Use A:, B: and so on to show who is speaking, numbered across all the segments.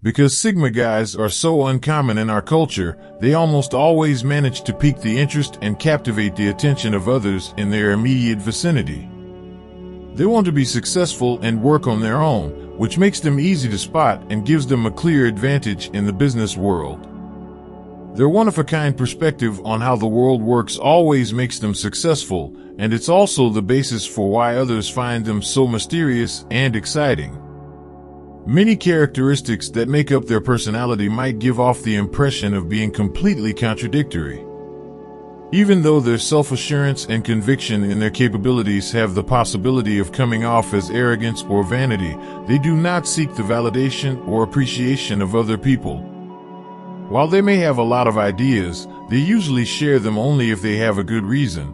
A: Because Sigma guys are so uncommon in our culture, they almost always manage to pique the interest and captivate the attention of others in their immediate vicinity. They want to be successful and work on their own, which makes them easy to spot and gives them a clear advantage in the business world. Their one-of-a-kind perspective on how the world works always makes them successful, and it's also the basis for why others find them so mysterious and exciting. Many characteristics that make up their personality might give off the impression of being completely contradictory. Even though their self-assurance and conviction in their capabilities have the possibility of coming off as arrogance or vanity, they do not seek the validation or appreciation of other people. While they may have a lot of ideas, they usually share them only if they have a good reason.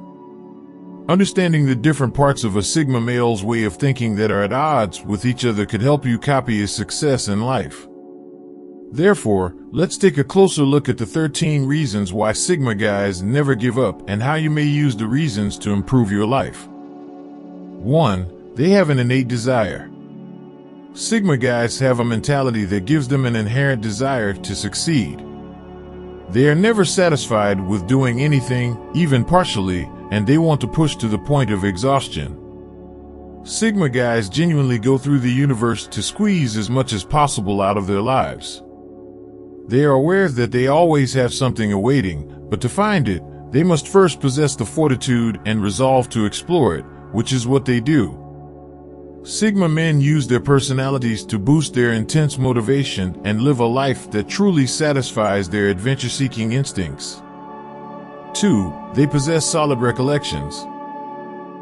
A: Understanding the different parts of a Sigma male's way of thinking that are at odds with each other could help you copy his success in life. Therefore, let's take a closer look at the 13 reasons why Sigma guys never give up and how you may use the reasons to improve your life. 1. They have an innate desire. Sigma guys have a mentality that gives them an inherent desire to succeed. They are never satisfied with doing anything, even partially, and they want to push to the point of exhaustion. Sigma guys genuinely go through the universe to squeeze as much as possible out of their lives. They are aware that they always have something awaiting, but to find it, they must first possess the fortitude and resolve to explore it, which is what they do. Sigma men use their personalities to boost their intense motivation and live a life that truly satisfies their adventure-seeking instincts. 2. They possess solid recollections.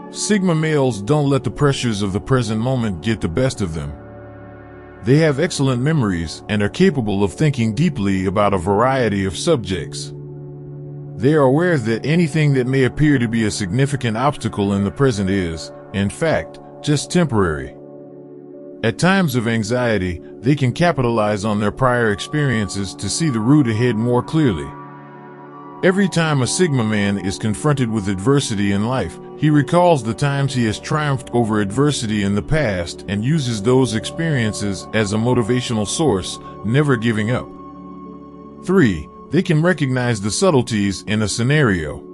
A: Sigma males don't let the pressures of the present moment get the best of them. They have excellent memories and are capable of thinking deeply about a variety of subjects. They are aware that anything that may appear to be a significant obstacle in the present is, in fact, just temporary. At times of anxiety, they can capitalize on their prior experiences to see the route ahead more clearly. Every time a Sigma man is confronted with adversity in life, he recalls the times he has triumphed over adversity in the past and uses those experiences as a motivational source, never giving up. 3. They can recognize the subtleties in a scenario.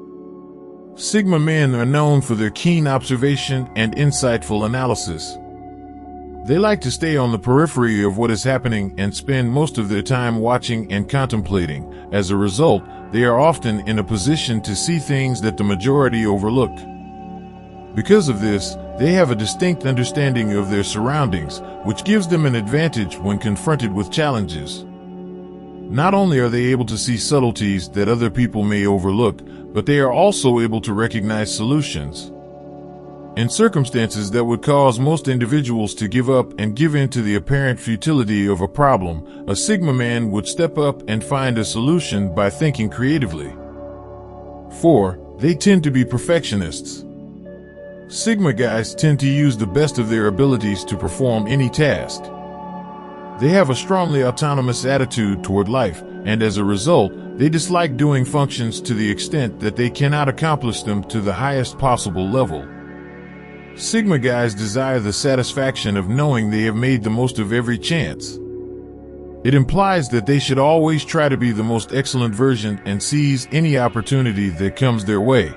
A: Sigma men are known for their keen observation and insightful analysis. They like to stay on the periphery of what is happening and spend most of their time watching and contemplating. As a result, they are often in a position to see things that the majority overlook. Because of this, they have a distinct understanding of their surroundings, which gives them an advantage when confronted with challenges. Not only are they able to see subtleties that other people may overlook, but they are also able to recognize solutions. In circumstances that would cause most individuals to give up and give in to the apparent futility of a problem, a Sigma man would step up and find a solution by thinking creatively. 4. They tend to be perfectionists. Sigma guys tend to use the best of their abilities to perform any task. They have a strongly autonomous attitude toward life, and as a result, they dislike doing functions to the extent that they cannot accomplish them to the highest possible level. Sigma guys desire the satisfaction of knowing they have made the most of every chance. It implies that they should always try to be the most excellent version and seize any opportunity that comes their way.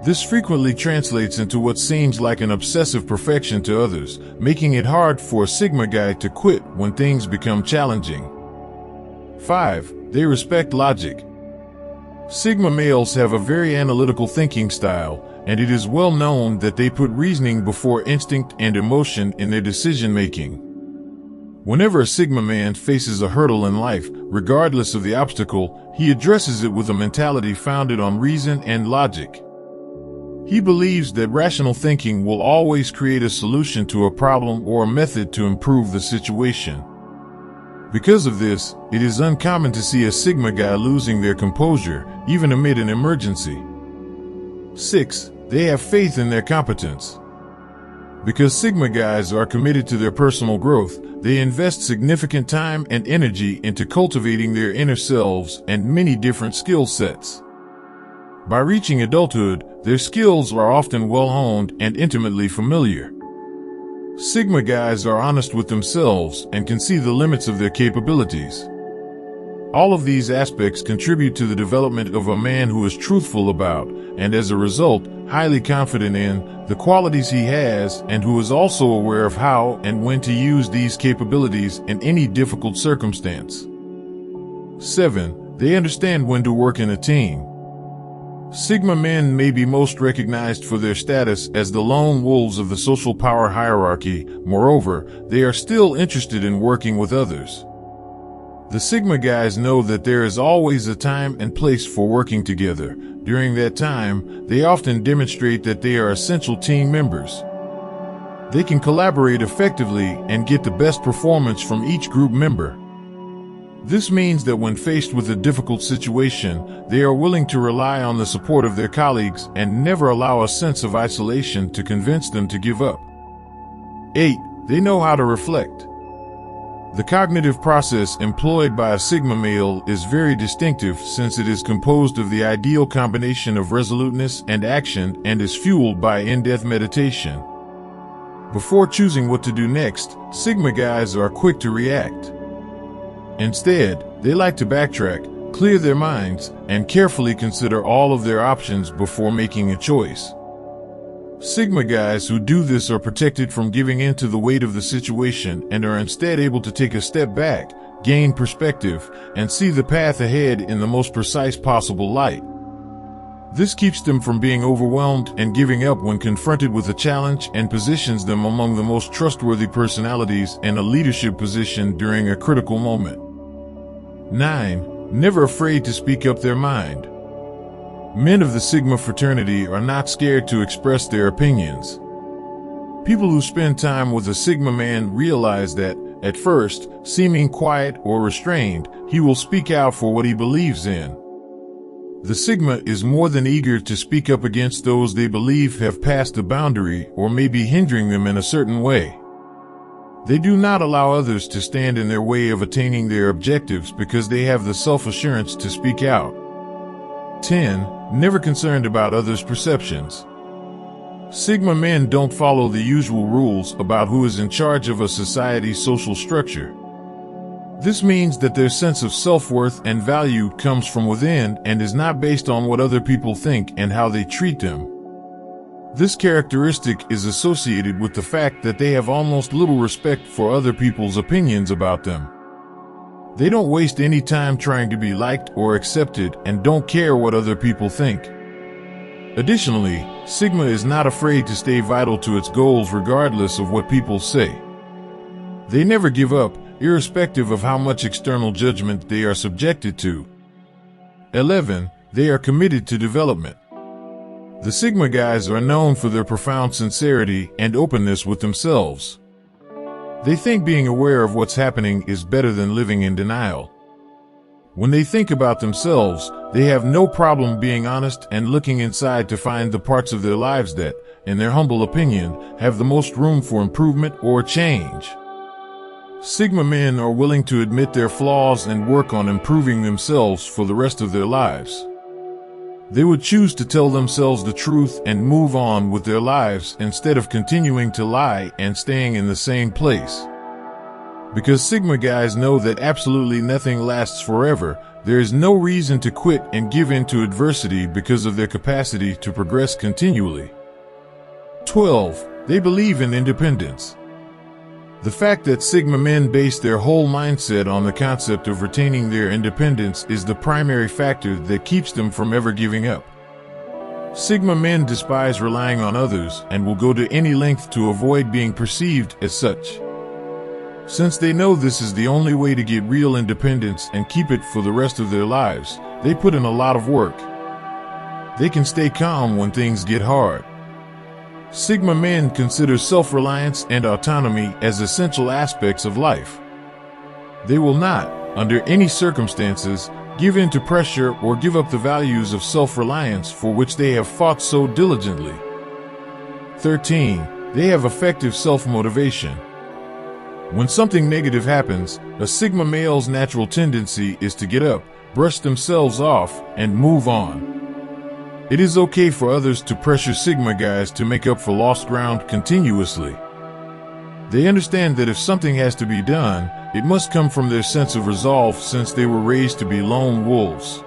A: This frequently translates into what seems like an obsessive perfection to others, making it hard for a Sigma guy to quit when things become challenging. 5. They respect logic. Sigma males have a very analytical thinking style, and it is well known that they put reasoning before instinct and emotion in their decision-making. Whenever a Sigma man faces a hurdle in life, regardless of the obstacle, he addresses it with a mentality founded on reason and logic. He believes that rational thinking will always create a solution to a problem or a method to improve the situation. Because of this, it is uncommon to see a Sigma guy losing their composure, even amid an emergency. 6. They have faith in their competence. Because Sigma guys are committed to their personal growth, they invest significant time and energy into cultivating their inner selves and many different skill sets. By reaching adulthood, their skills are often well-honed and intimately familiar. Sigma guys are honest with themselves and can see the limits of their capabilities. All of these aspects contribute to the development of a man who is truthful about, and as a result, highly confident in, the qualities he has, and who is also aware of how and when to use these capabilities in any difficult circumstance. 7. They understand when to work in a team. Sigma men may be most recognized for their status as the lone wolves of the social power hierarchy. Moreover, they are still interested in working with others. The Sigma guys know that there is always a time and place for working together. During that time, they often demonstrate that they are essential team members. They can collaborate effectively and get the best performance from each group member. This means that when faced with a difficult situation, they are willing to rely on the support of their colleagues and never allow a sense of isolation to convince them to give up. 8. They know how to reflect. The cognitive process employed by a Sigma male is very distinctive since it is composed of the ideal combination of resoluteness and action and is fueled by in-depth meditation. Before choosing what to do next, Sigma guys are quick to react. Instead, they like to backtrack, clear their minds, and carefully consider all of their options before making a choice. Sigma guys who do this are protected from giving in to the weight of the situation and are instead able to take a step back, gain perspective, and see the path ahead in the most precise possible light. This keeps them from being overwhelmed and giving up when confronted with a challenge and positions them among the most trustworthy personalities in a leadership position during a critical moment. 9. Never afraid to speak up their mind. Men of the Sigma fraternity are not scared to express their opinions. People who spend time with a Sigma man realize that, at first, seeming quiet or restrained, he will speak out for what he believes in. The Sigma is more than eager to speak up against those they believe have passed a boundary or may be hindering them in a certain way. They do not allow others to stand in their way of attaining their objectives because they have the self-assurance to speak out. 10. Never concerned about others' perceptions. Sigma men don't follow the usual rules about who is in charge of a society's social structure. This means that their sense of self-worth and value comes from within and is not based on what other people think and how they treat them. This characteristic is associated with the fact that they have almost little respect for other people's opinions about them. They don't waste any time trying to be liked or accepted and don't care what other people think. Additionally, Sigma is not afraid to stay vital to its goals regardless of what people say. They never give up, irrespective of how much external judgment they are subjected to. 11. They are committed to development. The Sigma guys are known for their profound sincerity and openness with themselves. They think being aware of what's happening is better than living in denial. When they think about themselves, they have no problem being honest and looking inside to find the parts of their lives that, in their humble opinion, have the most room for improvement or change. Sigma men are willing to admit their flaws and work on improving themselves for the rest of their lives. They would choose to tell themselves the truth and move on with their lives instead of continuing to lie and staying in the same place. Because Sigma guys know that absolutely nothing lasts forever, there is no reason to quit and give in to adversity because of their capacity to progress continually. 12. They believe in independence. The fact that Sigma men base their whole mindset on the concept of retaining their independence is the primary factor that keeps them from ever giving up. Sigma men despise relying on others and will go to any length to avoid being perceived as such. Since they know this is the only way to get real independence and keep it for the rest of their lives, they put in a lot of work. They can stay calm when things get hard. Sigma men consider self-reliance and autonomy as essential aspects of life. They will not, under any circumstances, give in to pressure or give up the values of self-reliance for which they have fought so diligently. 13. They have effective self-motivation. When something negative happens, a Sigma male's natural tendency is to get up, brush themselves off, and move on. It is okay for others to pressure Sigma guys to make up for lost ground continuously. They understand that if something has to be done, it must come from their sense of resolve since they were raised to be lone wolves.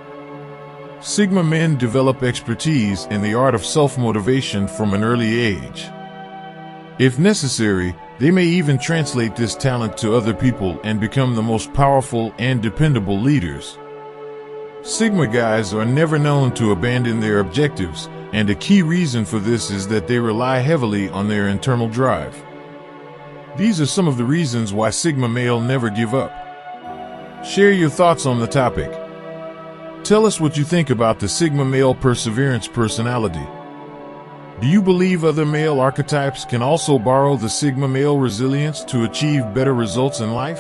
A: Sigma men develop expertise in the art of self-motivation from an early age. If necessary, they may even translate this talent to other people and become the most powerful and dependable leaders. Sigma guys are never known to abandon their objectives, and a key reason for this is that they rely heavily on their internal drive. These are some of the reasons why Sigma male never give up. Share your thoughts on the topic. Tell us what you think about the Sigma male perseverance personality. Do you believe other male archetypes can also borrow the Sigma male resilience to achieve better results in life?